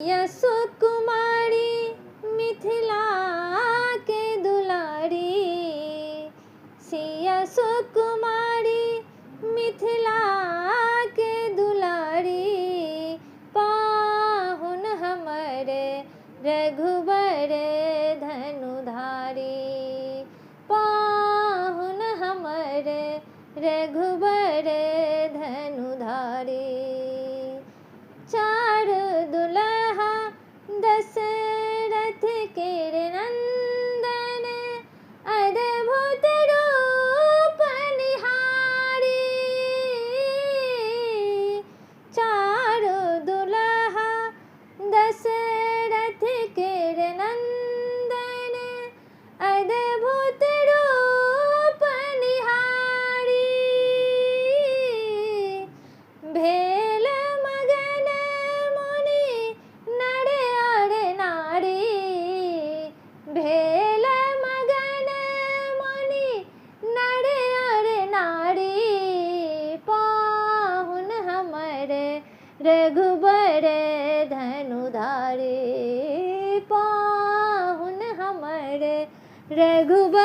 यशो कुमारी मिथिला के दुलारी, सिया सुकुमारी मिथिला के दुलारी, पाहुन हमरे रघुबर धनुधारी, पाहुन हमरे रघुबर धनुधारी। चार दुल्हा दशरथ के नंदन, अद्भुत रूप निहारी, चार दुल्हा दशरथ के नंदन, अद्भुत रूप निहारी। भेल मगन मुनि नर और नारी, भेल मगन मुनि नर और नारी, पाहुन हमरे रघुबर धनुधारी, पाहुन हमरे रघुबर